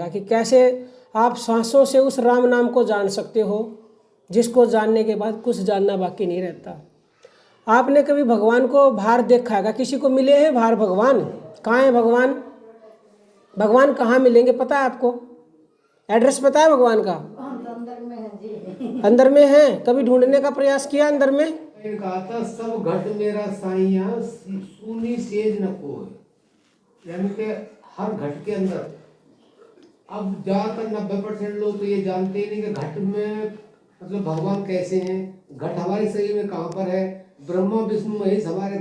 कि कैसे आप सांसों से उस राम नाम को जान सकते हो जिसको जानने के बाद कुछ जानना बाकी नहीं रहता। आपने कभी भगवान को बाहर देखा है? किसी को मिले हैं बाहर भगवान? कहाँ है भगवान? भगवान कहाँ मिलेंगे पता है आपको? एड्रेस पता है भगवान का? अंदर में है जी। अंदर में है। कभी ढूंढने का प्रयास किया अंदर में? कहा था सब घट मेरा साइया सुनी सेज न कोय, यानी कि हर घट के अंदर। अब ज्यादातर 90% लोग तो ये जानते ही नहीं कि घट में मतलब भगवान कैसे हैं, घट हमारे शरीर में कहाँ पर है, ब्रह्मा विष्णु महेश हमारे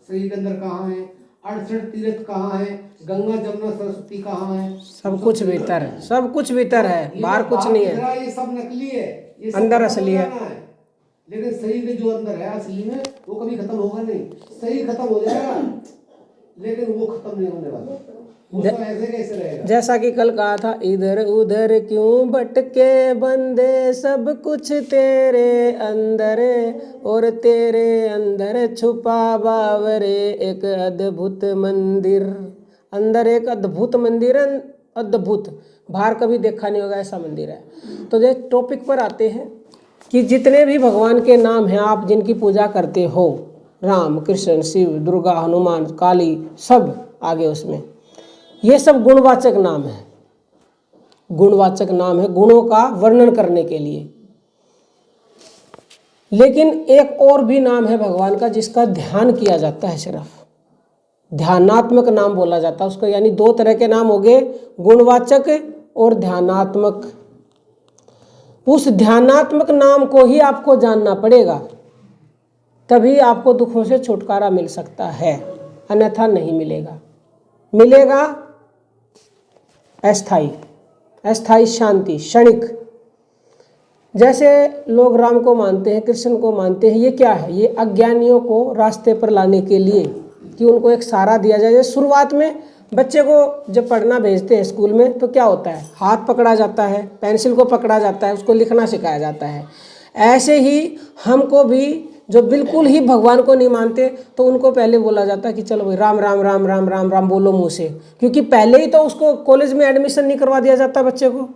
शरीर के अंदर कहाँ है, 68 तीर्थ कहाँ है, गंगा जमुना सरस्वती कहाँ है, सब कुछ भीतर है, सब कुछ भीतर है, बाहर कुछ नहीं है। ये सब नकली है, ये सब अंदर असली है। लेकिन शरीर के जो अंदर है असली में वो कभी खत्म होगा नहीं। शरीर खत्म हो जाएगा लेकिन वो खत्म नहीं होने वाला, वो सब ऐसे कैसे रहेगा। जैसा कि कल कहा था, इधर उधर क्यों भटके बंदे, सब कुछ तेरे अंदर और तेरे अंदर छुपा बावरे एक अद्भुत मंदिर। अंदर एक अद्भुत मंदिर है, अद्भुत, बाहर कभी देखा नहीं होगा ऐसा मंदिर है। तो जो टॉपिक पर आते हैं कि जितने भी भगवान के नाम हैं आप जिनकी पूजा करते हो, राम कृष्ण शिव दुर्गा हनुमान काली सब आगे उसमें, ये सब गुणवाचक नाम है। गुणवाचक नाम है, गुणों का वर्णन करने के लिए। लेकिन एक और भी नाम है भगवान का जिसका ध्यान किया जाता है, सिर्फ ध्यानात्मक नाम बोला जाता है उसको। यानी दो तरह के नाम हो गए, गुणवाचक और ध्यानात्मक। उस ध्यानात्मक नाम को ही आपको जानना पड़ेगा, तभी आपको दुखों से छुटकारा मिल सकता है, अन्यथा नहीं मिलेगा। मिलेगा अस्थाई, अस्थाई शांति, क्षणिक। जैसे लोग राम को मानते हैं, कृष्ण को मानते हैं, ये क्या है? ये अज्ञानियों को रास्ते पर लाने के लिए, कि उनको एक सहारा दिया जाए। शुरुआत में बच्चे को जब पढ़ना भेजते हैं स्कूल में तो क्या होता है? हाथ पकड़ा जाता है, पेंसिल को पकड़ा जाता है, उसको लिखना सिखाया जाता है। ऐसे ही हमको भी जो बिल्कुल ही भगवान को नहीं मानते तो उनको पहले बोला जाता है कि चलो भाई राम राम राम राम राम राम बोलो मुँह से, क्योंकि पहले ही तो उसको कॉलेज में एडमिशन नहीं करवा दिया जाता बच्चे को।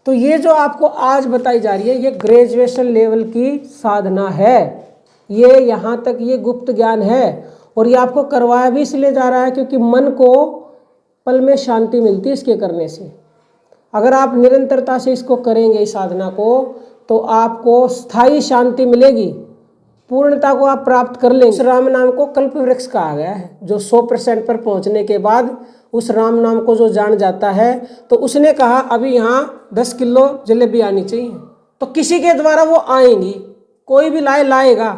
तो ये जो आपको आज बताई जा रही है ये ग्रेजुएशन लेवल की साधना है, ये यहाँ तक ये गुप्त ज्ञान है। और ये आपको करवाया भी इसलिए जा रहा है क्योंकि मन को पल में शांति मिलती है इसके करने से। अगर आप निरंतरता से इसको करेंगे इस साधना को तो आपको स्थायी शांति मिलेगी, पूर्णता को आप प्राप्त कर लेंगे। उस राम नाम को कल्प वृक्ष कहा गया है, जो 100% पर पहुंचने के बाद उस राम नाम को जो जान जाता है तो उसने कहा अभी यहाँ 10 किलो जलेबी आनी चाहिए, तो किसी के द्वारा वो आएंगी, कोई भी लाएगा।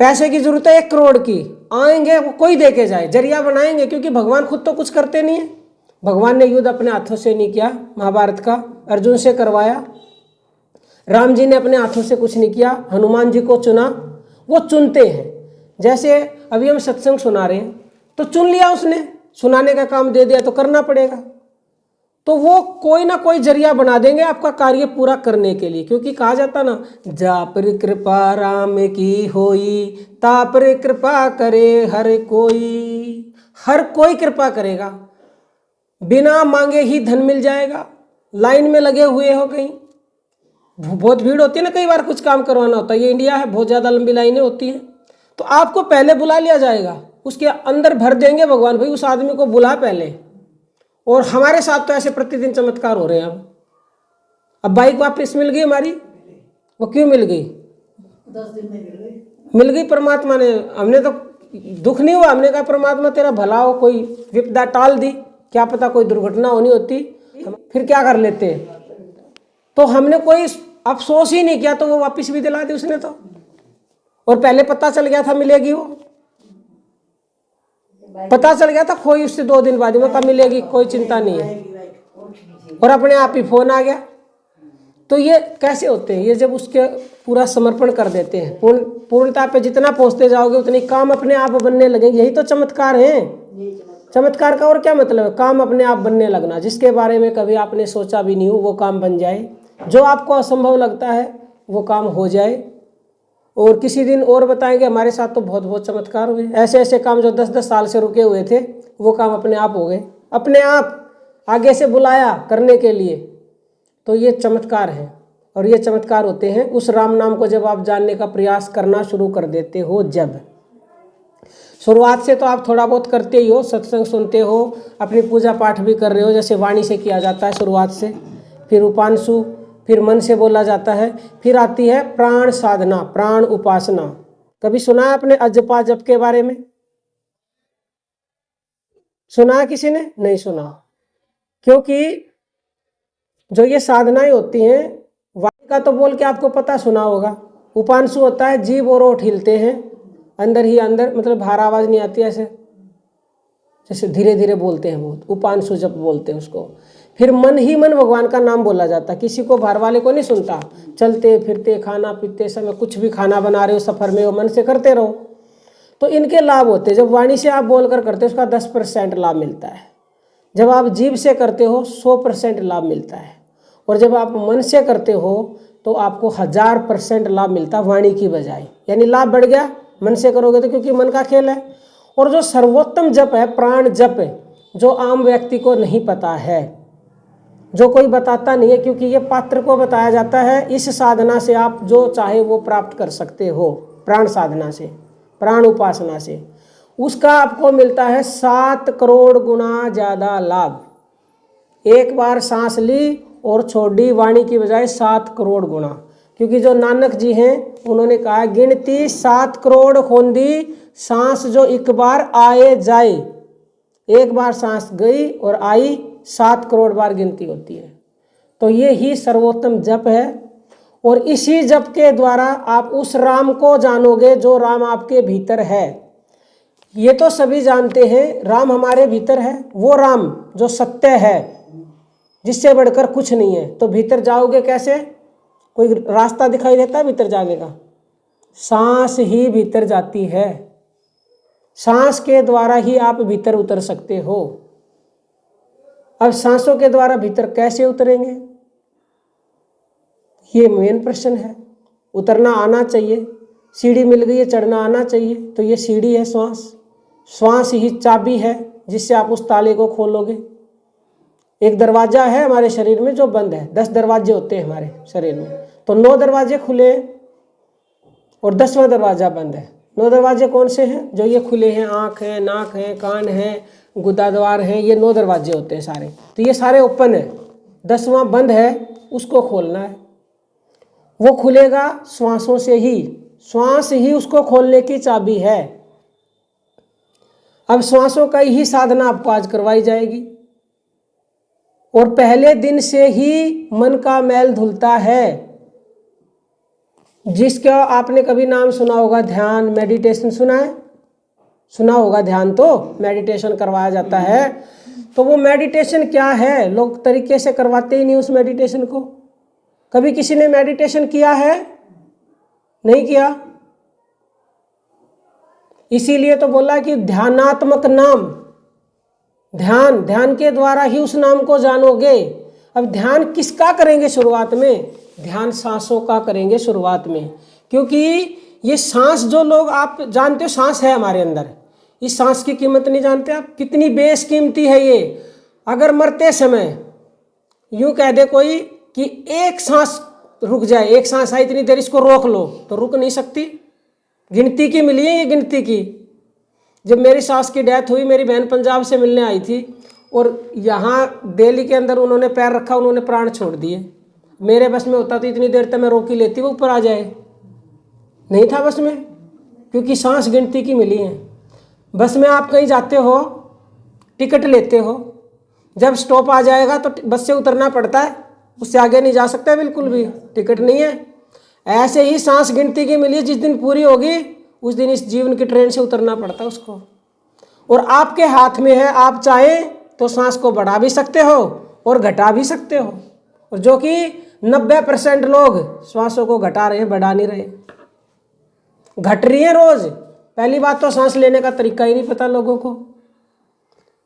पैसे की जरूरत है 1 करोड़ की, आएंगे वो कोई दे के जाए, जरिया बनाएंगे, क्योंकि भगवान खुद तो कुछ करते नहीं है। भगवान ने युद्ध अपने हाथों से नहीं किया, महाभारत का अर्जुन से करवाया। राम जी ने अपने हाथों से कुछ नहीं किया, हनुमान जी को चुना, वो चुनते हैं। जैसे अभी हम सत्संग सुना रहे हैं तो चुन लिया उसने, सुनाने का काम दे दिया तो करना पड़ेगा। तो वो कोई ना कोई जरिया बना देंगे आपका कार्य पूरा करने के लिए, क्योंकि कहा जाता ना, जा पर कृपा राम की होई, ता पर कृपा करे हर कोई। हर कोई कृपा करेगा, बिना मांगे ही धन मिल जाएगा। लाइन में लगे हुए हो, कहीं बहुत भीड़ होती है ना, कई बार कुछ काम करवाना होता है, ये इंडिया है, बहुत ज़्यादा लंबी लाइनें होती हैं, तो आपको पहले बुला लिया जाएगा, उसके अंदर भर देंगे भगवान, भाई उस आदमी को बुला पहले। और हमारे साथ तो ऐसे प्रतिदिन चमत्कार हो रहे हैं। अब बाइक वापस मिल गई हमारी, वो क्यों मिल गई? 10 दिन में मिल गई, मिल गई परमात्मा ने। हमने तो दुख नहीं हुआ, हमने कहा परमात्मा तेरा भला हो, कोई विपदा टाल दी, क्या पता कोई दुर्घटना होनी होती, फिर क्या कर लेते। तो हमने कोई अफसोस ही नहीं किया, तो वो वापस भी दिला दी उसने तो। और पहले पता चल गया था मिलेगी, वो पता चल गया था, खोई उससे 2 दिन बाद वो कब मिलेगी, कोई चिंता नहीं है, और अपने आप ही फोन आ गया। तो ये कैसे होते हैं? ये जब उसके पूरा समर्पण कर देते हैं, पूर्णता पे जितना पहुंचते जाओगे उतनी काम अपने आप बनने लगेंगे। यही तो चमत्कार है। चमत्कार का और क्या मतलब है? काम अपने आप बनने लगना, जिसके बारे में कभी आपने सोचा भी नहीं हो वो काम बन जाए, जो आपको असंभव लगता है वो काम हो जाए। और किसी दिन और बताएंगे, हमारे साथ तो बहुत बहुत चमत्कार हुए, ऐसे ऐसे काम जो 10-10 साल से रुके हुए थे वो काम अपने आप हो गए, अपने आप। आगे से बुलाया करने के लिए, तो ये चमत्कार है। और ये चमत्कार होते हैं उस राम नाम को जब आप जानने का प्रयास करना शुरू कर देते हो। जब शुरुआत से तो आप थोड़ा बहुत करते ही हो, सत्संग सुनते हो, अपनी पूजा पाठ भी कर रहे हो, जैसे वाणी से किया जाता है शुरुआत से, फिर उपांशु, फिर मन से बोला जाता है, फिर आती है प्राण साधना, प्राण उपासना। कभी सुना है आपने अजपा जप के बारे में? सुना है किसी ने? नहीं सुना, क्योंकि जो ये साधनाएं होती हैं, वाणी का तो बोल के आपको पता सुना होगा। उपांशु होता है जीभ और ओठ हिलते हैं अंदर ही अंदर, मतलब बाहर आवाज नहीं आती, ऐसे जैसे धीरे धीरे बोलते हैं बहुत, उपांशु जप बोलते हैं उसको। फिर मन ही मन भगवान का नाम बोला जाता, किसी को बाहर वाले को नहीं सुनता। चलते फिरते, खाना पीते समय, कुछ भी खाना बना रहे हो, सफर में हो, मन से करते रहो। तो इनके लाभ होते हैं। जब वाणी से आप बोलकर करते हो उसका 10% लाभ मिलता है, जब आप जीभ से करते हो 100% लाभ मिलता है, और जब आप मन से करते हो तो आपको 1000% लाभ मिलता है वाणी की बजाय। यानी लाभ बढ़ गया मन से करोगे तो, क्योंकि मन का खेल है। और जो सर्वोत्तम जप है प्राण जप, जो आम व्यक्ति को नहीं पता है, जो कोई बताता नहीं है, क्योंकि ये पात्र को बताया जाता है। इस साधना से आप जो चाहे वो प्राप्त कर सकते हो, प्राण साधना से, प्राण उपासना से। उसका आपको मिलता है 7 करोड़ गुना ज़्यादा लाभ। एक बार सांस ली और छोड़ दी, वाणी की बजाय 7 करोड़ गुना। क्योंकि जो नानक जी हैं उन्होंने कहा, गिनती 7 करोड़ होंदी, सांस जो एक बार आए जाए। एक बार सांस गई और आई, 7 करोड़ बार गिनती होती है। तो ये ही सर्वोत्तम जप है। और इसी जप के द्वारा आप उस राम को जानोगे जो राम आपके भीतर है। ये तो सभी जानते हैं राम हमारे भीतर है, वो राम जो सत्य है, जिससे बढ़कर कुछ नहीं है। तो भीतर जाओगे कैसे? कोई रास्ता दिखाई देता है भीतर जाने का? सांस ही भीतर जाती है, सांस के द्वारा ही आप भीतर उतर सकते हो। अब सांसों के द्वारा भीतर कैसे उतरेंगे, ये मेन प्रश्न है। उतरना आना चाहिए, सीढ़ी मिल गई है, चढ़ना आना चाहिए। तो ये सीढ़ी है श्वास, श्वास ही चाबी है जिससे आप उस ताले को खोलोगे। एक दरवाजा है हमारे शरीर में जो बंद है, 10 दरवाजे होते हैं हमारे शरीर में, तो 9 दरवाजे खुले और 10वां दरवाजा बंद है। 9 दरवाजे कौन से हैं? जो ये खुले हैं, आँख है, नाक है, कान है, गुदाद्वार है, ये 9 दरवाजे होते हैं सारे। तो ये सारे ओपन है, 10वां बंद है, उसको खोलना है। वो खुलेगा श्वासों से ही, श्वास ही उसको खोलने की चाबी है। अब श्वासों का ही साधना आपको आज करवाई जाएगी। और पहले दिन से ही मन का मैल धुलता है। जिसका आपने कभी नाम सुना होगा, ध्यान, मेडिटेशन सुना है? सुना होगा, ध्यान तो मेडिटेशन करवाया जाता है। तो वो मेडिटेशन क्या है? लोग तरीके से करवाते ही नहीं उस मेडिटेशन को। कभी किसी ने मेडिटेशन किया है? नहीं किया। इसीलिए तो बोला कि ध्यानात्मक नाम, ध्यान, ध्यान के द्वारा ही उस नाम को जानोगे। अब ध्यान किसका करेंगे शुरुआत में? ध्यान सांसों का करेंगे शुरुआत में। क्योंकि ये सांस जो लोग आप जानते हो, सांस है हमारे अंदर, इस सांस की कीमत नहीं जानते आप? कितनी बेशकीमती है ये। अगर मरते समय यूं कह दे कोई कि एक सांस रुक जाए, एक सांस आई इतनी देर, इसको रोक लो, तो रुक नहीं सकती। गिनती की मिली है ये, गिनती की। जब मेरी सास की डेथ हुई, मेरी बहन पंजाब से मिलने आई थी और यहाँ दिल्ली के अंदर उन्होंने पैर रखा, उन्होंने प्राण छोड़ दिए। मेरे बस में होता तो इतनी देर तक मैं रोक ही लेती, वो ऊपर आ जाए। नहीं था बस में, क्योंकि सांस गिनती की मिली है। बस में आप कहीं जाते हो, टिकट लेते हो, जब स्टॉप आ जाएगा तो बस से उतरना पड़ता है, उससे आगे नहीं जा सकता बिल्कुल भी, टिकट नहीं है। ऐसे ही सांस गिनती की मिली, जिस दिन पूरी होगी उस दिन इस जीवन की ट्रेन से उतरना पड़ता है उसको। और आपके हाथ में है, आप चाहें तो सांस को बढ़ा भी सकते हो और घटा भी सकते हो। और जो कि 90% लोग श्वासों को घटा रहे हैं, बढ़ा नहीं रहे। घट रही है रोज। पहली बात तो सांस लेने का तरीका ही नहीं पता लोगों को।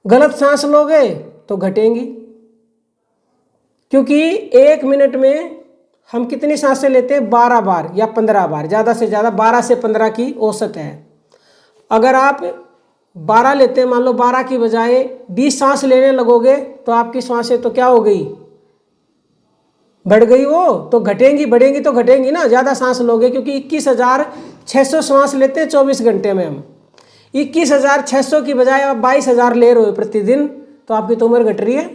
गलत सांस लोगे तो घटेंगी, क्योंकि 1 मिनट में हम कितनी सांसें लेते हैं? 12 बार या 15 बार, ज़्यादा से ज़्यादा 12 से 15 की औसत है। अगर आप 12 लेते हैं, मान लो 12 की बजाय 20 सांस लेने लगोगे तो आपकी सांसें तो क्या हो गई, बढ़ गई। वो तो घटेंगी, बढ़ेंगी तो घटेंगी ना, ज़्यादा सांस लोगे, क्योंकि 21,600 सांस लेते हैं 24 घंटे में हम। 21,600 की बजाय आप 22,000 ले रहे हो प्रतिदिन, तो आपकी तो उम्र घट रही है।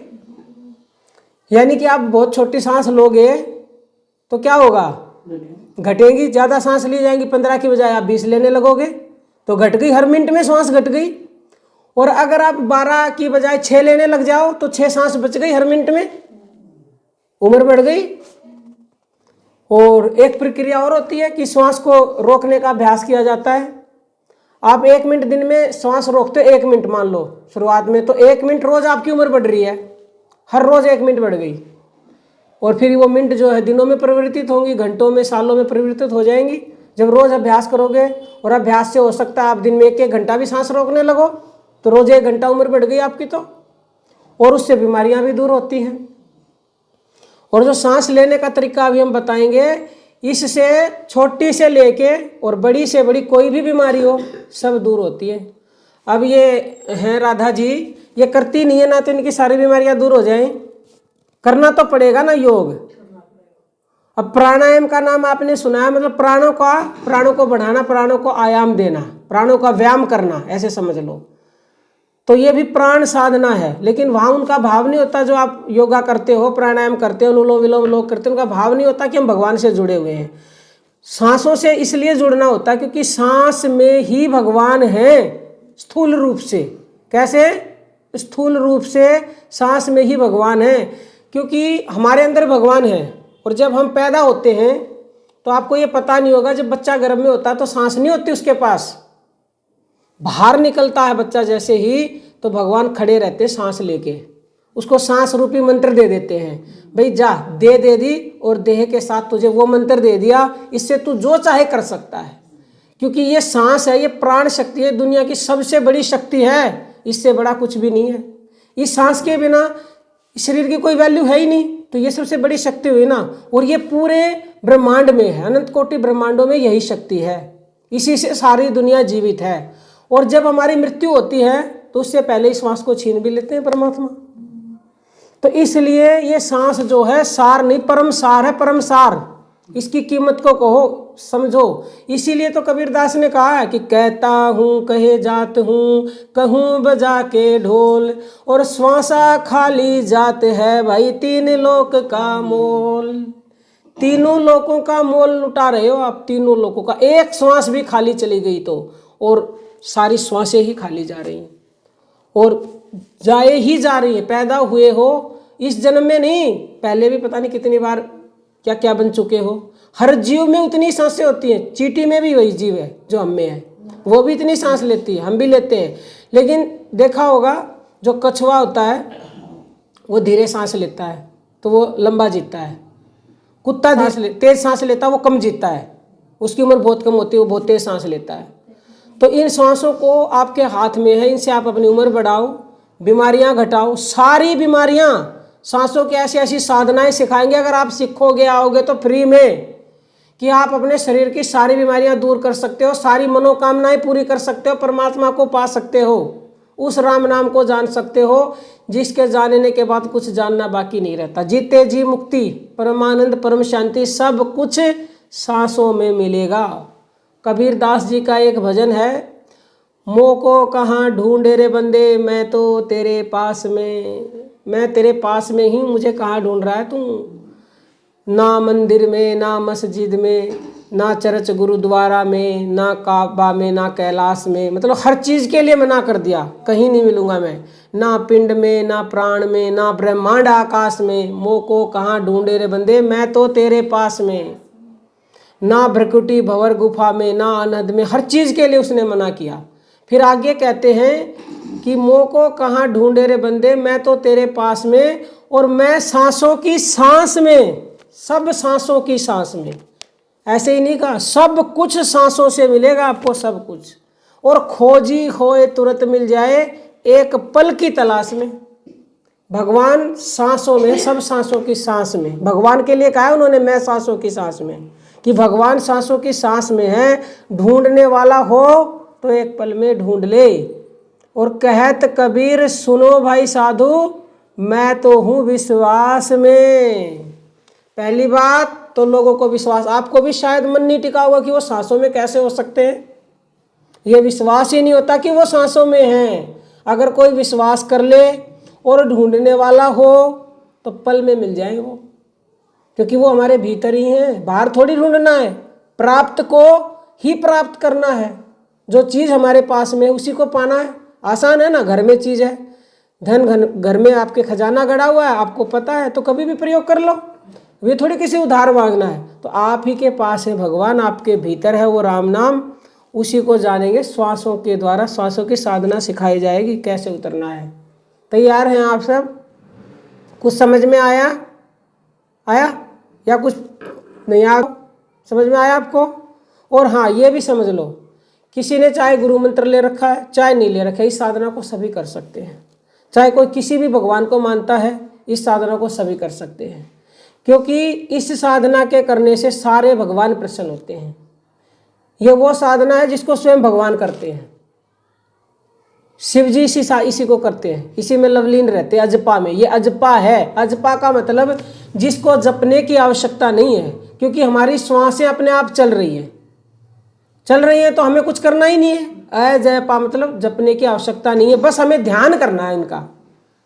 यानी कि आप बहुत छोटी सांस लोगे तो क्या होगा, घटेंगी। ज़्यादा सांस ली जाएंगी, 15 की बजाय आप 20 लेने लगोगे तो घट गई, हर मिनट में सांस घट गई। और अगर आप 12 की बजाय 6 लेने लग जाओ तो 6 सांस बच गई हर मिनट में, उम्र बढ़ गई। और एक प्रक्रिया और होती है कि श्वास को रोकने का अभ्यास किया जाता है। आप 1 मिनट दिन में श्वास रोकते हो, 1 मिनट मान लो शुरुआत में, तो 1 मिनट रोज आपकी उम्र बढ़ रही है, हर रोज 1 मिनट बढ़ गई। और फिर वो मिनट जो है दिनों में परिवर्तित होंगी, घंटों में, सालों में परिवर्तित हो जाएंगी जब रोज अभ्यास करोगे। और अभ्यास से हो सकता है आप दिन में 1-1 घंटा भी सांस रोकने लगो, तो रोज 1 घंटा उम्र बढ़ गई आपकी तो। और उससे बीमारियां भी दूर होती हैं। और जो सांस लेने का तरीका अभी हम बताएंगे, इससे छोटी से लेके और बड़ी से बड़ी कोई भी बीमारी हो सब दूर होती है। अब ये हैं राधा जी, ये करती नहीं है ना, तो इनकी सारी बीमारियां दूर हो जाएं, करना तो पड़ेगा ना योग। अब प्राणायाम का नाम आपने सुना है, मतलब प्राणों को बढ़ाना, प्राणों को आयाम देना, प्राणों का व्यायाम करना, ऐसे समझ लो। तो ये भी प्राण साधना है, लेकिन वहाँ उनका भाव नहीं होता। जो आप योगा करते हो, प्राणायाम करते हो, अनुलोम विलोम लोग करते हो, उनका भाव नहीं होता कि हम भगवान से जुड़े हुए हैं। सांसों से इसलिए जुड़ना होता है क्योंकि सांस में ही भगवान है स्थूल रूप से। कैसे? स्थूल रूप से सांस में ही भगवान है, क्योंकि हमारे अंदर भगवान है। और जब हम पैदा होते हैं तो आपको ये पता नहीं होगा, जब बच्चा गर्भ में होता है तो सांस नहीं होती उसके पास, बाहर निकलता है बच्चा जैसे ही, तो भगवान खड़े रहते हैं सांस लेके, उसको सांस रूपी मंत्र दे देते हैं, भाई जा दे दी, और देह के साथ तुझे वो मंत्र दे दिया, इससे तू जो चाहे कर सकता है। क्योंकि ये सांस है, ये प्राण शक्ति है, दुनिया की सबसे बड़ी शक्ति है, इससे बड़ा कुछ भी नहीं है। इस सांस के बिना शरीर की कोई वैल्यू है ही नहीं, तो ये सबसे बड़ी शक्ति हुई ना। और ये पूरे ब्रह्मांड में है, अनंत कोटि ब्रह्मांडों में यही शक्ति है, इसी से सारी दुनिया जीवित है। और जब हमारी मृत्यु होती है तो उससे पहले इस सांस को छीन भी लेते हैं परमात्मा। तो इसलिए ये सांस जो है सार नहीं, परम सार है, परम सार। इसकी कीमत को कहो, समझो। इसीलिए तो कबीरदास ने कहा है कि कहता हूँ कहे जात हूँ, कहूँ बजा के ढोल, और श्वासा खाली जात है भाई 3 लोक का मोल। तीनों लोकों का मोल लुटा रहे हो आप, तीनों लोकों का। एक श्वास भी खाली चली गई तो, और सारी श्वासें ही खाली जा रही हैं और जाए ही जा रही है। पैदा हुए हो इस जन्म में नहीं, पहले भी पता नहीं कितनी बार क्या क्या बन चुके हो। हर जीव में उतनी सांसें होती हैं, चींटी में भी वही जीव है जो हम में है, वो भी इतनी सांस लेती है, हम भी लेते हैं। लेकिन देखा होगा जो कछुआ होता है वो धीरे सांस लेता है तो वो लंबा जीता है, कुत्ता तेज सांस लेता है वो कम जीता है, उसकी उम्र बहुत कम होती है, वो बहुत तेज सांस लेता है। तो इन सांसों को आपके हाथ में है, इनसे आप अपनी उम्र बढ़ाओ, बीमारियां घटाओ। सारी बीमारियां सांसों की ऐसी ऐसी साधनाएं सिखाएंगे, अगर आप सीखोगे आओगे तो फ्री में, कि आप अपने शरीर की सारी बीमारियां दूर कर सकते हो, सारी मनोकामनाएं पूरी कर सकते हो, परमात्मा को पा सकते हो, उस राम नाम को जान सकते हो जिसके जानने के बाद कुछ जानना बाकी नहीं रहता। जीते जी मुक्ति, परमानंद, परम शांति सब कुछ सांसों में मिलेगा। कबीरदास जी का एक भजन है, मो को कहाँ ढूंढे रे बंदे, मैं तो तेरे पास में, मैं तेरे पास में ही, मुझे कहाँ ढूंढ रहा है तू। ना मंदिर में, ना मस्जिद में, ना चर्च गुरुद्वारा में, ना काबा में, ना कैलाश में, मतलब हर चीज़ के लिए मना कर दिया, कहीं नहीं मिलूंगा मैं, ना पिंड में, ना प्राण में, ना ब्रह्मांड आकाश में। मो को कहाँ ढूंढे रे बंदे, मैं तो तेरे पास में। ना भ्रकुटी भंवर गुफा में, ना अनहद में, हर चीज़ के लिए उसने मना किया। फिर आगे कहते हैं कि मो को कहाँ ढूंढे रे बंदे, मैं तो तेरे पास में, और मैं सांसों की सांस में, सब सांसों की सांस में। ऐसे ही नहीं कहा, सब कुछ सांसों से मिलेगा आपको, सब कुछ। और खोजी होए तुरंत मिल जाए, एक पल की तलाश में। भगवान सांसों में, सब सांसों की सांस में। भगवान के लिए कहा है उन्होंने, मैं सांसों की सांस में, कि भगवान सांसों की सांस में है। ढूंढने वाला हो तो एक पल में ढूंढ ले, और कहत कबीर सुनो भाई साधु मैं तो हूँ विश्वास में। पहली बात तो लोगों को विश्वास, आपको भी शायद मन नहीं टिका होगा कि वो सांसों में कैसे हो सकते हैं। ये विश्वास ही नहीं होता कि वो सांसों में हैं। अगर कोई विश्वास कर ले और ढूंढने वाला हो तो पल में मिल जाएंगे वो, क्योंकि वो हमारे भीतर ही हैं। बाहर थोड़ी ढूंढना है, प्राप्त को ही प्राप्त करना है। जो चीज़ हमारे पास में उसी को पाना है। आसान है ना, घर में चीज़ है, धन घर में आपके खजाना गड़ा हुआ है, आपको पता है तो कभी भी प्रयोग कर लो। वे थोड़ी किसी उधार मांगना है। तो आप ही के पास है भगवान, आपके भीतर है वो राम नाम, उसी को जानेंगे। श्वासों के द्वारा श्वासों की साधना सिखाई जाएगी कैसे उतरना है। तैयार हैं आप सब? कुछ समझ में आया या कुछ नहीं आया? समझ में आया आपको? और हाँ, ये भी समझ लो, किसी ने चाहे गुरु मंत्र ले रखा है चाहे नहीं ले रखा है, इस साधना को सभी कर सकते हैं। चाहे कोई किसी भी भगवान को मानता है, इस साधना को सभी कर सकते हैं, क्योंकि इस साधना के करने से सारे भगवान प्रसन्न होते हैं। ये वो साधना है जिसको स्वयं भगवान करते हैं। शिव जी इसी को करते हैं, इसी में लवलीन रहते हैं, अजपा में। ये अजपा है। अजपा का मतलब जिसको जपने की आवश्यकता नहीं है, क्योंकि हमारी श्वासें अपने आप चल रही हैं तो हमें कुछ करना ही नहीं है। अजपा मतलब जपने की आवश्यकता नहीं है, बस हमें ध्यान करना है इनका।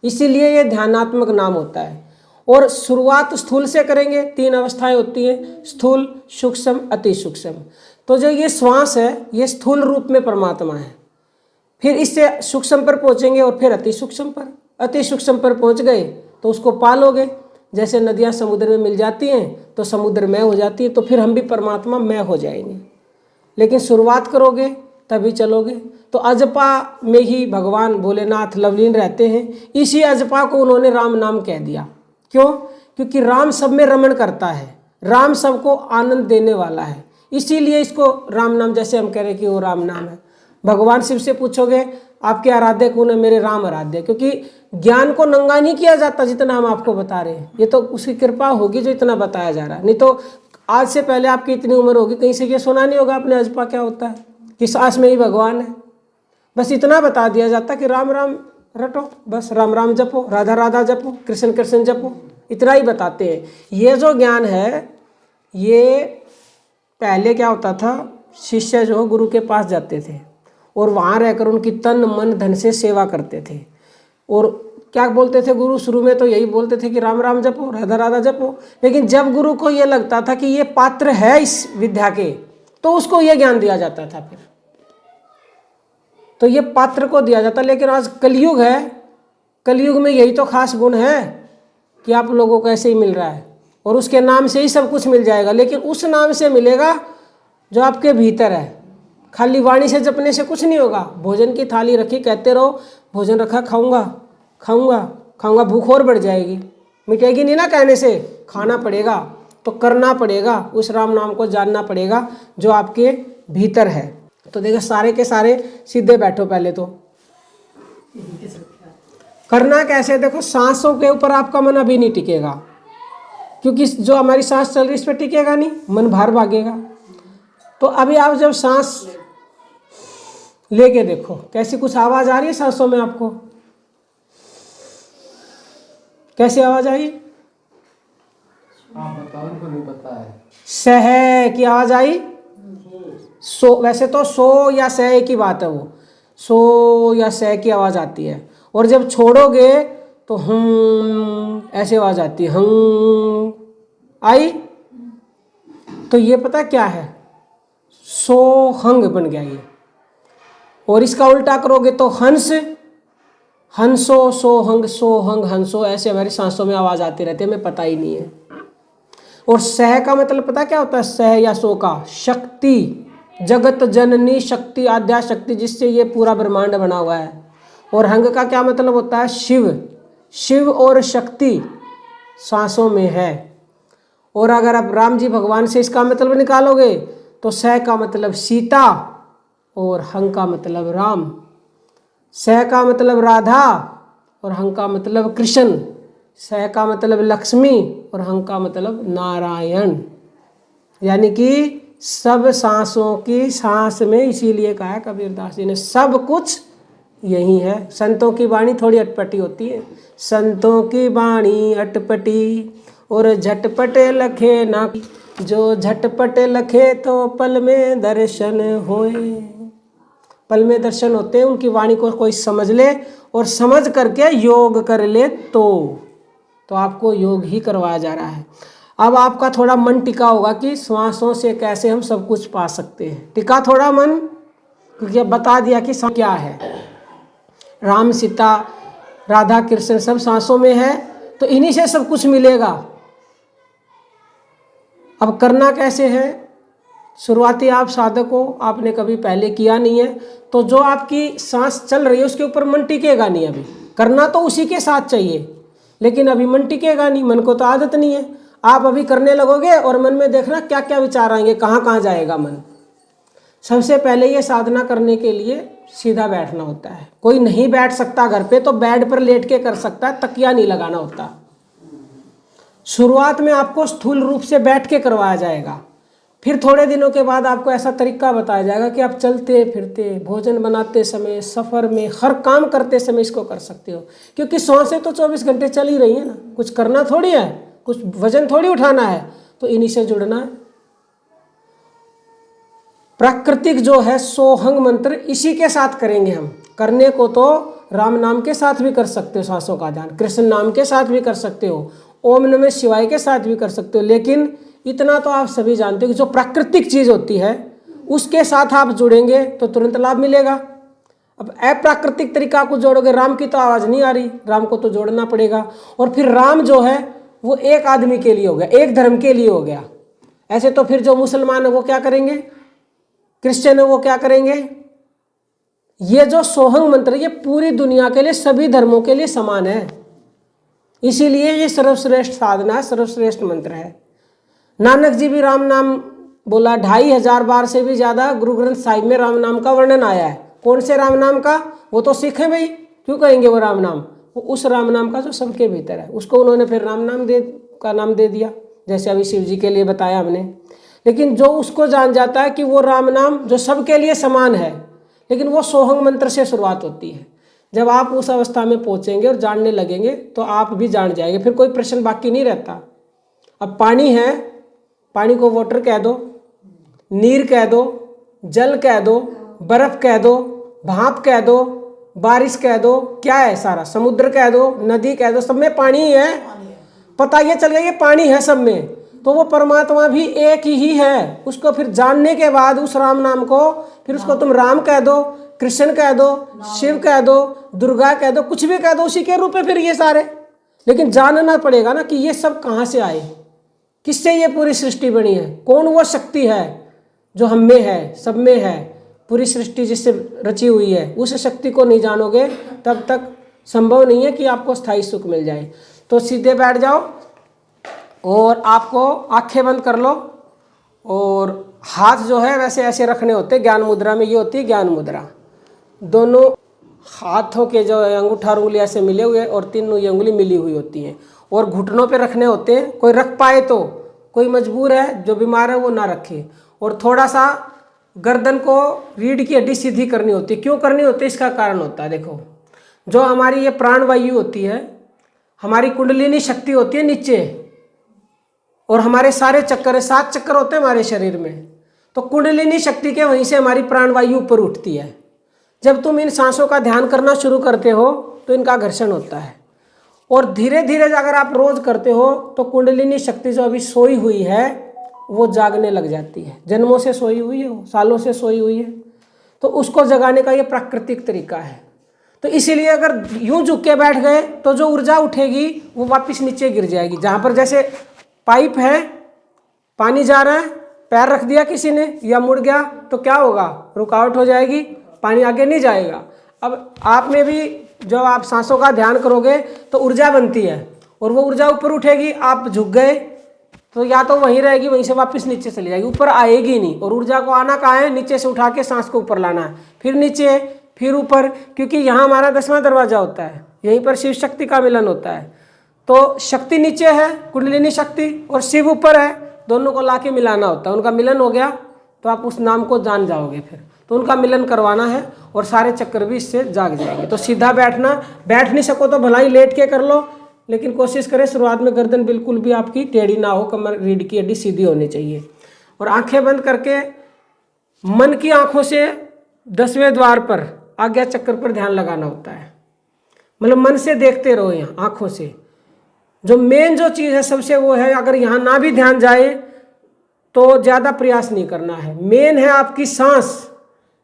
इसीलिए ये ध्यानात्मक नाम होता है। और शुरुआत स्थूल से करेंगे। 3 अवस्थाएं होती हैं, स्थूल, सूक्ष्म, अति सूक्ष्म। तो जो ये श्वास है ये स्थूल रूप में परमात्मा है। फिर इससे सूक्ष्म पर पहुंचेंगे और फिर अति सूक्ष्म पर। अति सूक्ष्म पर पहुंच गए तो उसको पालोगे। जैसे नदियां समुद्र में मिल जाती हैं तो समुद्र मय हो जाती है, तो फिर हम भी परमात्मा मय हो जाएंगे। लेकिन शुरुआत करोगे तभी चलोगे। तो अजपा में ही भगवान भोलेनाथ लवलीन रहते हैं। इसी अजपा को उन्होंने राम नाम कह दिया। क्यों? क्योंकि राम सब में रमण करता है, राम सबको आनंद देने वाला है। इसीलिए इसको राम नाम, जैसे हम कह रहे हैं कि वो राम नाम है। भगवान शिव से पूछोगे आपके आराध्य कौन है? मेरे राम आराध्य। क्योंकि ज्ञान को नंगा नहीं किया जाता जितना हम आपको बता रहे हैं। ये तो उसकी कृपा होगी जो इतना बताया जा रहा है। नहीं तो आज से पहले आपकी इतनी उम्र होगी, कहीं से ये सुना नहीं होगा आपने अजपा क्या होता है, कि सांस में ही भगवान है। बस इतना बता दिया जाता कि राम राम रटो, बस राम राम जपो, राधा राधा जपो, कृष्ण कृष्ण जपो, इतना ही बताते हैं। ये जो ज्ञान है, ये पहले क्या होता था, शिष्य जो गुरु के पास जाते थे और वहाँ रहकर उनकी तन मन धन से सेवा करते थे। और क्या बोलते थे गुरु? शुरू में तो यही बोलते थे कि राम राम जपो, राधा राधा जपो। लेकिन जब गुरु को ये लगता था कि ये पात्र है इस विद्या के, तो उसको ये ज्ञान दिया जाता था। फिर तो ये पात्र को दिया जाता। लेकिन आज कलयुग है, कलयुग में यही तो खास गुण है कि आप लोगों को ऐसे ही मिल रहा है और उसके नाम से ही सब कुछ मिल जाएगा। लेकिन उस नाम से मिलेगा जो आपके भीतर है। खाली वाणी से जपने से कुछ नहीं होगा। भोजन की थाली रखी, कहते रहो भोजन रखा, खाऊंगा खाऊंगा खाऊंगा, भूख और बढ़ जाएगी, मिटेगी नहीं ना कहने से। खाना पड़ेगा तो करना पड़ेगा, उस राम नाम को जानना पड़ेगा जो आपके भीतर है। तो देखो सारे के सारे सीधे बैठो। पहले तो करना कैसे? देखो सांसों के ऊपर आपका मन अभी नहीं टिकेगा, क्योंकि जो हमारी सांस चल रही इस पर टिकेगा नहीं, मन बाहर भागेगा। तो अभी आप जब सांस लेके देखो कैसी कुछ आवाज आ रही है सांसों में, आपको कैसी आवाज आई? आप बताओ, उनको नहीं पता है। सह की आवाज आई। सो, वैसे तो सो या सह की बात है, वो सो या सह की आवाज आती है। और जब छोड़ोगे तो हम ऐसे आवाज आती है, हम आई। तो ये पता क्या है? सोहंग बन गया ये। और इसका उल्टा करोगे तो हंस, हंसो सोहंग, सोहंग हंसो, ऐसे हमारी सांसों में आवाज आती रहती है, हमें पता ही नहीं है। और सह का मतलब पता क्या होता है? सह या सो का शक्ति, जगत जननी शक्ति, आद्या शक्ति, जिससे ये पूरा ब्रह्मांड बना हुआ है। और हंग का क्या मतलब होता है? शिव। शिव और शक्ति सांसों में है। और अगर आप राम जी भगवान से इसका मतलब निकालोगे तो सह का मतलब सीता और हंग का मतलब राम। सह का मतलब राधा और हंग का मतलब कृष्ण। सह का मतलब लक्ष्मी और हंग का मतलब नारायण। यानी कि सब सांसों की सांस में, इसीलिए कहा है कबीरदास जी ने, सब कुछ यही है। संतों की वाणी थोड़ी अटपटी होती है। संतों की वाणी अटपटी और झटपट लखे ना, जो झटपट लखे तो पल में दर्शन होए। पल में दर्शन होते हैं। उनकी वाणी को कोई समझ ले और समझ करके योग कर ले तो आपको योग ही करवाया जा रहा है। अब आपका थोड़ा मन टिका होगा कि श्वासों से कैसे हम सब कुछ पा सकते हैं। टिका थोड़ा मन, क्योंकि अब बता दिया कि क्या है। राम सीता राधा कृष्ण सब सांसों में है, तो इन्हीं से सब कुछ मिलेगा। अब करना कैसे है? शुरुआती आप साधक हो, आपने कभी पहले किया नहीं है, तो जो आपकी सांस चल रही है उसके ऊपर मन टिकेगा नहीं। अभी करना तो उसी के साथ चाहिए, लेकिन अभी मन टिकेगा नहीं। मन को तो आदत नहीं है। आप अभी करने लगोगे और मन में देखना क्या क्या विचार आएंगे, कहाँ कहाँ जाएगा मन। सबसे पहले ये साधना करने के लिए सीधा बैठना होता है। कोई नहीं बैठ सकता घर पे तो बेड पर लेट के कर सकता है, तकिया नहीं लगाना होता। शुरुआत में आपको स्थूल रूप से बैठ के करवाया जाएगा, फिर थोड़े दिनों के बाद आपको ऐसा तरीका बताया जाएगा कि आप चलते फिरते, भोजन बनाते समय, सफ़र में, हर काम करते समय इसको कर सकते हो। क्योंकि सांसें तो 24 घंटे चल ही रही है ना, कुछ करना थोड़ी है, कुछ वजन थोड़ी उठाना है, तो इन्हीं से जुड़ना है। प्राकृतिक जो है सोहंग मंत्र, इसी के साथ करेंगे हम। करने को तो राम नाम के साथ भी कर सकते हो सांसों का ध्यान, कृष्ण नाम के साथ भी कर सकते हो, ओम नमः शिवाय के साथ भी कर सकते हो। लेकिन इतना तो आप सभी जानते हो कि जो प्राकृतिक चीज़ होती है उसके साथ आप जुड़ेंगे तो तुरंत लाभ मिलेगा। अब अप्राकृतिक तरीका को जोड़ोगे, राम की तो आवाज़ नहीं आ रही, राम को तो जोड़ना पड़ेगा। और फिर राम जो है वो एक आदमी के लिए हो गया, एक धर्म के लिए हो गया। ऐसे तो फिर जो मुसलमान है वो क्या करेंगे, क्रिश्चियन है वो क्या करेंगे। ये जो सोहंग मंत्र ये पूरी दुनिया के लिए, सभी धर्मों के लिए समान है। इसीलिए ये सर्वश्रेष्ठ साधना है, सर्वश्रेष्ठ मंत्र है। नानक जी भी राम नाम बोला 2500 बार से भी ज़्यादा गुरु ग्रंथ साहिब में राम नाम का वर्णन आया है। कौन से राम नाम का? वो तो सिख है भाई, क्यों कहेंगे वो राम नाम? वो उस राम नाम का जो सबके भीतर है, उसको उन्होंने फिर राम नाम का नाम दे दिया, जैसे अभी शिव जी के लिए बताया हमने। लेकिन जो उसको जान जाता है कि वो राम नाम जो सबके लिए समान है, लेकिन वो सोहंग मंत्र से शुरुआत होती है। जब आप उस अवस्था में पहुँचेंगे और जानने लगेंगे तो आप भी जान जाएंगे, फिर कोई प्रश्न बाकी नहीं रहता। अब पानी है, पानी को वाटर कह दो, नीर कह दो, जल कह दो, बर्फ कह दो, भाप कह दो, बारिश कह दो, क्या है सारा, समुद्र कह दो, नदी कह दो, सब में पानी ही है। पता ये चल गया ये पानी है सब में, तो वो परमात्मा भी एक ही है। उसको फिर जानने के बाद उस राम नाम को, फिर उसको तुम राम कह दो, कृष्ण कह दो, शिव कह दो, दुर्गा कह दो, कुछ भी कह दो, उसी के रूप में फिर ये सारे। लेकिन जानना पड़ेगा ना कि ये सब कहाँ से आए, किससे ये पूरी सृष्टि बनी है, कौन वो शक्ति है जो हम में है, सब में है, पूरी सृष्टि जिससे रची हुई है। उस शक्ति को नहीं जानोगे तब तक संभव नहीं है कि आपको स्थायी सुख मिल जाए। तो सीधे बैठ जाओ और आपको आंखें बंद कर लो, और हाथ जो है वैसे ऐसे रखने होते हैं। ज्ञान मुद्रा में ये होती है ज्ञान मुद्रा। दोनों हाथों के जो अंगूठा और उंगली ऐसे मिले हुए और तीनों ये उंगली मिली हुई होती हैं, और घुटनों पे रखने होते हैं। कोई रख पाए तो, कोई मजबूर है जो बीमार है वो ना रखे। और थोड़ा सा गर्दन को, रीढ़ की हड्डी सीधी करनी होती है। क्यों करनी होती है, इसका कारण होता है। देखो, जो हमारी ये प्राणवायु होती है, हमारी कुंडलिनी शक्ति होती है नीचे, और हमारे सारे चक्कर, 7 चक्कर होते हैं हमारे शरीर में, तो कुंडलिनी शक्ति के वहीं से हमारी प्राणवायु ऊपर उठती है। जब तुम इन सांसों का ध्यान करना शुरू करते हो तो इनका घर्षण होता है, और धीरे धीरे अगर आप रोज करते हो तो कुंडलिनी शक्ति जो अभी सोई हुई है वो जागने लग जाती है। जन्मों से सोई हुई है, वो सालों से सोई हुई है, तो उसको जगाने का ये प्राकृतिक तरीका है। तो इसीलिए अगर यूं झुक के बैठ गए तो जो ऊर्जा उठेगी वो वापस नीचे गिर जाएगी। जहाँ पर जैसे पाइप है, पानी जा रहा है, पैर रख दिया किसी ने या मुड़ गया तो क्या होगा, रुकावट हो जाएगी, पानी आगे नहीं जाएगा। अब आप में भी जब आप सांसों का ध्यान करोगे तो ऊर्जा बनती है, और वो ऊर्जा ऊपर उठेगी। आप झुक गए तो या तो वहीं रहेगी, वहीं से वापस नीचे चली जाएगी, ऊपर आएगी नहीं। और ऊर्जा को आना कहाँ है, नीचे से उठा के सांस को ऊपर लाना है, फिर नीचे, फिर ऊपर, क्योंकि यहाँ हमारा 10वां दरवाजा होता है, यहीं पर शिव शक्ति का मिलन होता है। तो शक्ति नीचे है, कुंडलिनी शक्ति, और शिव ऊपर है, दोनों को लाके मिलाना होता है। उनका मिलन हो गया तो आप उस नाम को जान जाओगे। फिर तो उनका मिलन करवाना है और सारे चक्कर भी इससे जाग जाएंगे। तो सीधा बैठना, बैठ नहीं सको तो भलाई लेट के कर लो, लेकिन कोशिश करें शुरुआत में गर्दन बिल्कुल भी आपकी टेढ़ी ना हो, कमर रीढ़ की हड्डी सीधी होनी चाहिए। और आंखें बंद करके मन की आंखों से 10वें द्वार पर आज्ञा चक्र पर ध्यान लगाना होता है। मतलब मन से देखते रहो, यहाँ आंखों से। जो मेन जो चीज़ है सबसे वो है, अगर यहाँ ना भी ध्यान जाए तो ज़्यादा प्रयास नहीं करना है। मेन है आपकी सांस,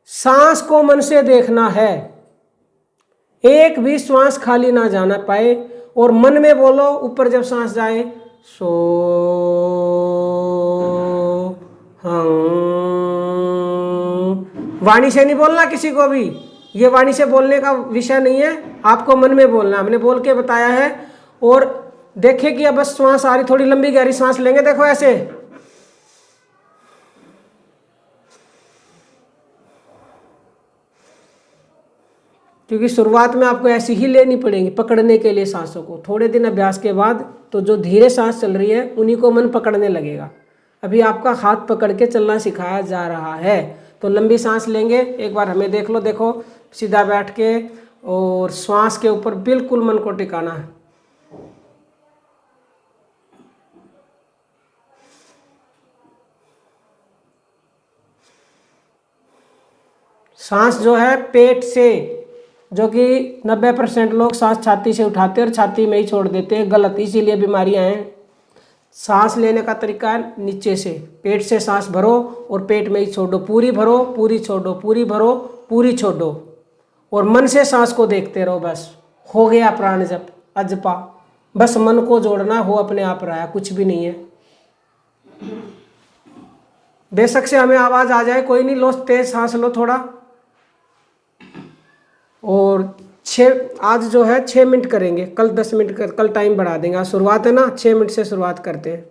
सांस को मन से देखना है, एक भी श्वास खाली ना जाना पाए। और मन में बोलो ऊपर जब सांस जाए सो हम, वाणी से नहीं बोलना किसी को भी, ये वाणी से बोलने का विषय नहीं है, आपको मन में बोलना। हमने बोल के बताया है। और देखे कि अब बस श्वास आ रही, थोड़ी लंबी गहरी सांस लेंगे, देखो ऐसे, क्योंकि शुरुआत में आपको ऐसी ही लेनी पड़ेगी पकड़ने के लिए सांसों को। थोड़े दिन अभ्यास के बाद तो जो धीरे सांस चल रही है उन्हीं को मन पकड़ने लगेगा। अभी आपका हाथ पकड़ के चलना सिखाया जा रहा है। तो लंबी सांस लेंगे, एक बार हमें देख लो, देखो सीधा बैठ के और श्वास के ऊपर बिल्कुल मन को टिकाना है। सांस जो है पेट से, जो कि 90% लोग सांस छाती से उठाते हैं और छाती में ही छोड़ देते हैं, गलत, इसीलिए बीमारियां हैं। सांस लेने का तरीका है नीचे से, पेट से सांस भरो और पेट में ही छोड़ो, पूरी भरो पूरी छोड़ो, पूरी भरो पूरी छोड़ो, और मन से सांस को देखते रहो। बस हो गया प्राण जप अजपा, बस मन को जोड़ना हो, अपने आप रहा, कुछ भी नहीं है। बेशक से हमें आवाज़ आ जाए, कोई नहीं, लो तेज सांस लो थोड़ा। और आज जो है 6 मिनट करेंगे, कल 10 मिनट कर, कल टाइम बढ़ा देंगे। आज शुरुआत है ना, 6 मिनट से शुरुआत करते हैं।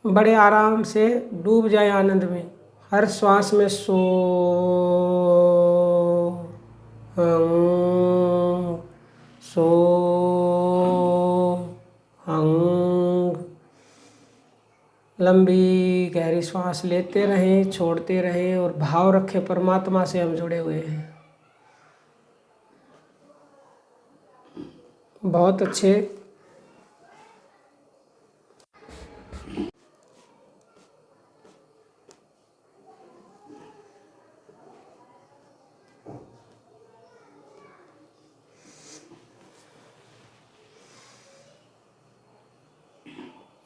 बड़े आराम से डूब जाए आनंद में, हर श्वास में सो हंग सो हंग। लंबी गहरी श्वास लेते रहें, छोड़ते रहें और भाव रखें परमात्मा से हम जुड़े हुए हैं। बहुत अच्छे।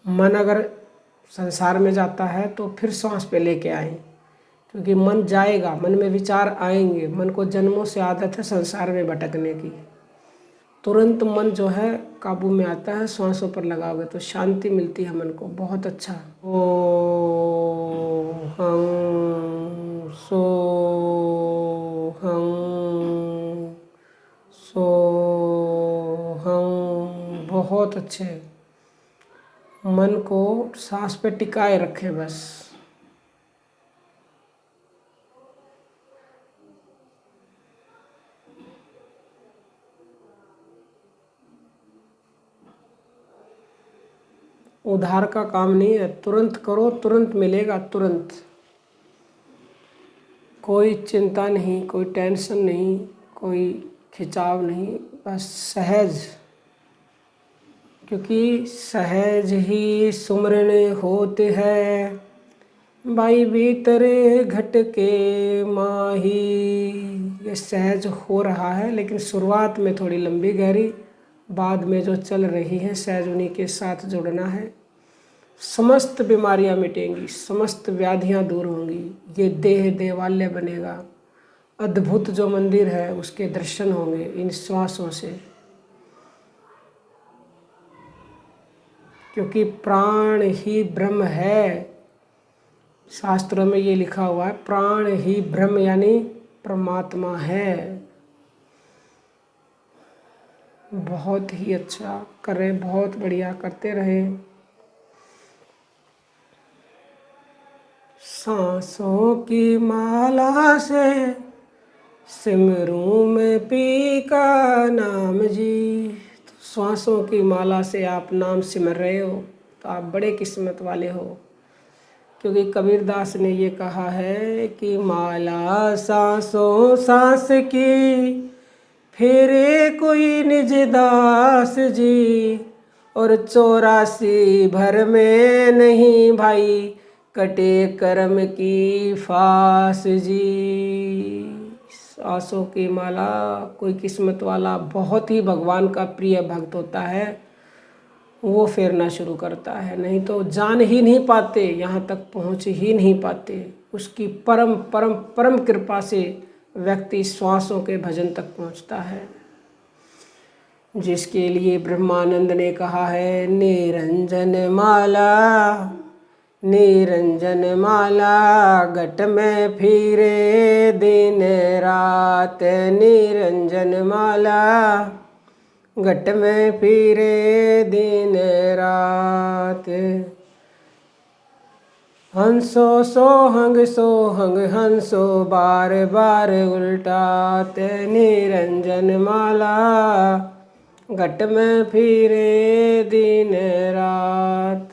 मन अगर संसार में जाता है तो फिर श्वास पे लेके आए, क्योंकि मन जाएगा, मन में विचार आएंगे। मन को जन्मों से आदत है संसार में भटकने की। तुरंत मन जो है काबू में आता है, श्वासों पर लगाओगे तो शांति मिलती है मन को। बहुत अच्छा। ओ हंग सो हंग सो हंग। बहुत अच्छे। मन को सांस पे टिकाए रखे बस। उधार का काम नहीं है, तुरंत करो, तुरंत मिलेगा, तुरंत। कोई चिंता नहीं, कोई टेंशन नहीं, कोई खिंचाव नहीं, बस सहज। क्योंकि सहज ही सुमरण होते हैं, भाई भीतरे घट के माही। ये सहज हो रहा है, लेकिन शुरुआत में थोड़ी लंबी गहरी, बाद में जो चल रही है सहज उन्हीं के साथ जुड़ना है। समस्त बीमारियां मिटेंगी, समस्त व्याधियां दूर होंगी, ये देह देवालय बनेगा। अद्भुत जो मंदिर है उसके दर्शन होंगे इन श्वासों से। क्योंकि प्राण ही ब्रह्म है, शास्त्रों में ये लिखा हुआ है, प्राण ही ब्रह्म यानी परमात्मा है। बहुत ही अच्छा कर रहे, बहुत बढ़िया करते रहे। सांसों की माला से सिमरूं में पी का नाम जी, तो श्वासों की माला से आप नाम सिमर रहे हो तो आप बड़े किस्मत वाले हो, क्योंकि कबीरदास ने ये कहा है कि माला सांसों सांस की फेरे कोई निज दास जी, और 84 भर में नहीं भाई कटे कर्म की फास जी। सांसों की माला कोई किस्मत वाला बहुत ही भगवान का प्रिय भक्त होता है, वो फेरना शुरू करता है, नहीं तो जान ही नहीं पाते, यहाँ तक पहुँच ही नहीं पाते। उसकी परम परम परम कृपा से व्यक्ति श्वासों के भजन तक पहुँचता है, जिसके लिए ब्रह्मानंद ने कहा है निरंजन माला, निरंजन माला घट में फिरे दिन रात, निरंजन माला घट में फिरे दिन रात। हंसो सोहंग सोहंग हंसो बार बार उल्टात, निरंजन माला घट में फिरे दिन रात।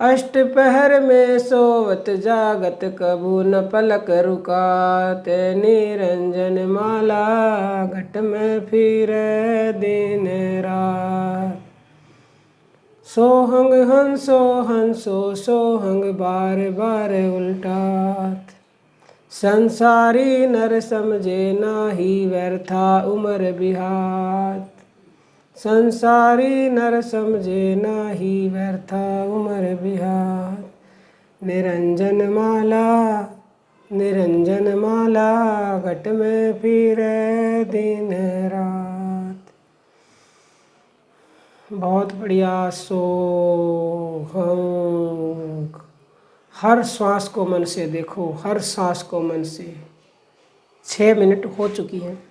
अष्ट पहर में सोवत जागत कबू न पलक रुकात, निरंजन माला घट में फिरे दिन रात। सोहंग हंसो हंसो सोहंग बार बार उल्टात, संसारी नर समझे नाही व्यर्था उमर बिहात, संसारी नर समझे नाही व्यर्था उमर बिहात। निरंजन माला, निरंजन माला घट में फिरे दिन रात। बहुत बढ़िया। सोहंग, हर श्वास को मन से देखो, हर सांस को मन से। 6 मिनट हो चुकी हैं।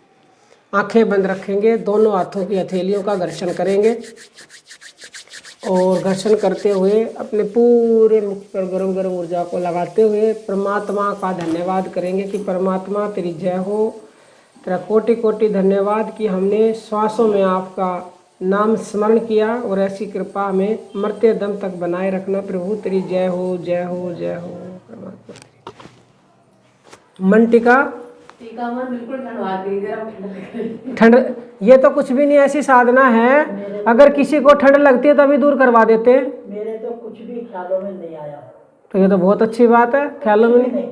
आंखें बंद रखेंगे, दोनों हाथों की हथेलियों का घर्षण करेंगे और घर्षण करते हुए अपने पूरे मुख पर गरम गरम ऊर्जा को लगाते हुए परमात्मा का धन्यवाद करेंगे कि परमात्मा तेरी जय हो, तेरा कोटि कोटि धन्यवाद कि हमने श्वासों में आपका नाम स्मरण किया और ऐसी कृपा हमें मरते दम तक बनाए रखना। प्रभु तेरी जय हो, जय हो, जय हो। परमात्मा मन टीका बिल्कुल ठंड, ये तो कुछ भी नहीं, ऐसी साधना है। अगर किसी को ठंड लगती है तो अभी दूर करवा देते हैं। मेरे तो कुछ भी ख्यालों में नहीं आया। तो ये तो बहुत अच्छी बात है, ख्यालों में नहीं,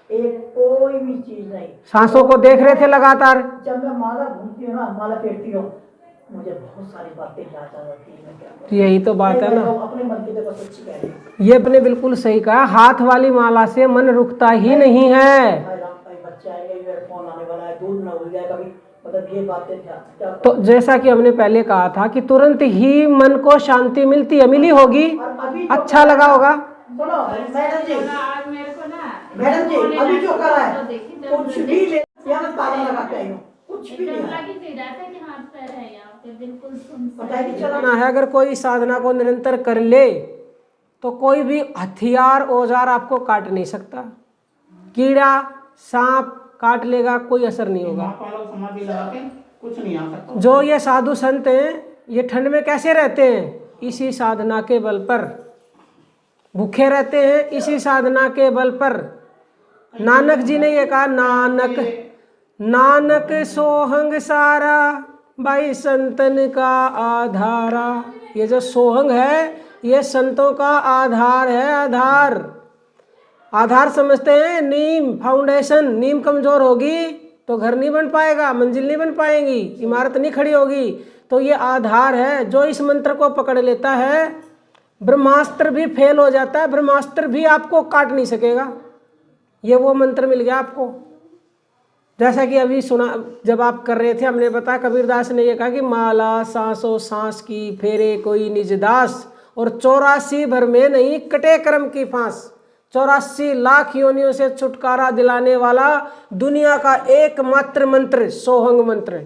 एक कोई भी चीज नहीं। सांसों को देख रहे थे लगातार। जब मैं माला घूमती हूँ ना, माला फेरती हूँ, मुझे बहुत सारी बातें याद आ जाती हैं। यही तो बात है ना, अपने मन की तो सच्ची कह रही हूँ। ये अपने बिल्कुल सही कहा। हाथ वाली माला से मन रुकता ही नहीं है। बच्चे आएंगे, फोन आने वाला है, दूध ना हो जाए कभी, मतलब ये बातें क्या। तो जैसा कि हमने पहले कहा था कि तुरंत ही मन को शांति मिलती है, मिली होगी, अच्छा लगा होगा। सुनो मैडम जी, मैडम जी अभी जो करा है कुछ भी ताला लगा के आई हूँ, कुछ भी नहीं चलना है। अगर कोई साधना को निरंतर कर ले तो कोई भी हथियार औजार आपको काट नहीं सकता। कीड़ा सांप काट लेगा, कोई असर नहीं होगा। कुछ नहीं आ सकता। जो ये साधु संत हैं, ये ठंड में कैसे रहते हैं? इसी साधना के बल पर भूखे रहते हैं, इसी साधना के बल पर। नानक जी ने ये कहा, नानक नानक सोहंग सारा भाई संतन का आधारा। ये जो सोहंग है ये संतों का आधार है। आधार आधार समझते हैं, नीम, फाउंडेशन। नीम कमजोर होगी तो घर नहीं बन पाएगा, मंजिल नहीं बन पाएंगी, इमारत नहीं खड़ी होगी। तो ये आधार है। जो इस मंत्र को पकड़ लेता है, ब्रह्मास्त्र भी फेल हो जाता है, ब्रह्मास्त्र भी आपको काट नहीं सकेगा। ये वो मंत्र मिल गया आपको। जैसा कि अभी सुना, जब आप कर रहे थे, हमने बताया कबीरदास ने ये कहा कि माला सांसों सांस की फेरे कोई निज दास, और 84 भर में नहीं कटे कर्म की फांस। 84 लाख योनियों से छुटकारा दिलाने वाला दुनिया का एकमात्र मंत्र सोहंग मंत्र।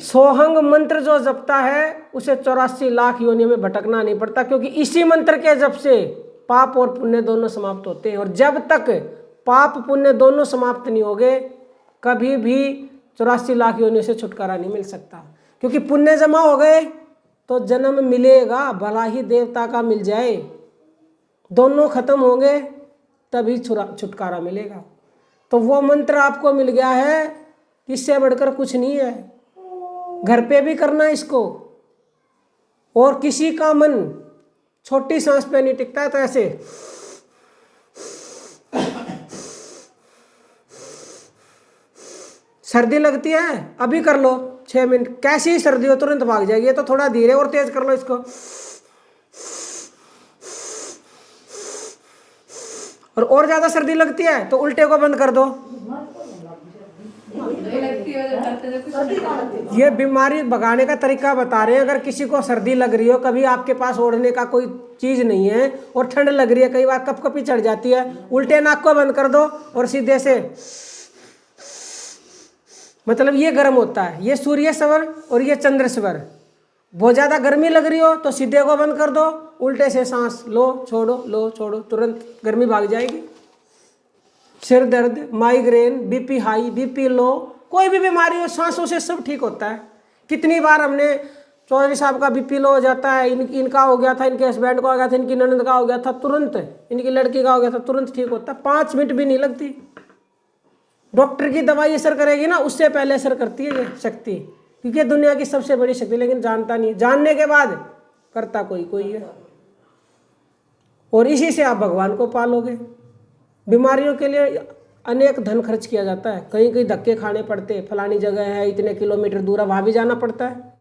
सोहंग मंत्र जो जपता है उसे 84 लाख योनियों में भटकना नहीं पड़ता, क्योंकि इसी मंत्र के जप से पाप और पुण्य दोनों समाप्त होते हैं। और जब तक पाप पुण्य दोनों समाप्त नहीं होंगे, कभी भी 84 लाख योनियों से छुटकारा नहीं मिल सकता। क्योंकि पुण्य जमा हो गए तो जन्म मिलेगा, भला ही देवता का मिल जाए, दोनों खत्म होंगे तभी छुटकारा मिलेगा। तो वो मंत्र आपको मिल गया है, इससे बढ़कर कुछ नहीं है। घर पे भी करना इसको। और किसी का मन छोटी सांस पे नहीं टिकता है तो ऐसे सर्दी लगती है, अभी कर लो 6 मिनट, कैसी ही सर्दी हो तुरंत भाग जाएगी। तो थोड़ा धीरे और तेज कर लो इसको। और ज्यादा सर्दी लगती है तो उल्टे को बंद कर दो। ये बीमारी भगाने का तरीका बता रहे हैं। अगर किसी को सर्दी लग रही हो, कभी आपके पास ओढ़ने का कोई चीज नहीं है और ठंड लग रही है, कई बार कपकपी चढ़ जाती है, उल्टे नाक को बंद कर दो और सीधे से, मतलब ये गर्म होता है, ये सूर्य स्वर और ये चंद्र स्वर। बहुत ज्यादा गर्मी लग रही हो तो सीधे को बंद कर दो, उल्टे से सांस लो छोड़ो, तुरंत गर्मी भाग जाएगी। सिर दर्द, migraine, BP high, BP low, कोई भी बीमारी हो, सांसों से सब ठीक होता है। कितनी बार हमने चौधरी साहब का बीपी लो हो जाता है, इनका हो गया था, इनके हस्बैंड का हो गया था, इनकी ननद का हो गया था, तुरंत इनकी लड़की का हो गया था, तुरंत ठीक होता है। 5 मिनट भी नहीं लगती। डॉक्टर की दवाई असर करेगी ना, उससे पहले असर करती है ये शक्ति, क्योंकि दुनिया की सबसे बड़ी शक्ति, लेकिन जानता नहीं, जानने के बाद करता कोई है। और इसी से आप भगवान को पालोगे। बीमारियों के लिए अनेक धन खर्च किया जाता है, कहीं धक्के खाने पड़ते, फलानी जगह है, इतने किलोमीटर दूर है, वहाँ भी जाना पड़ता है।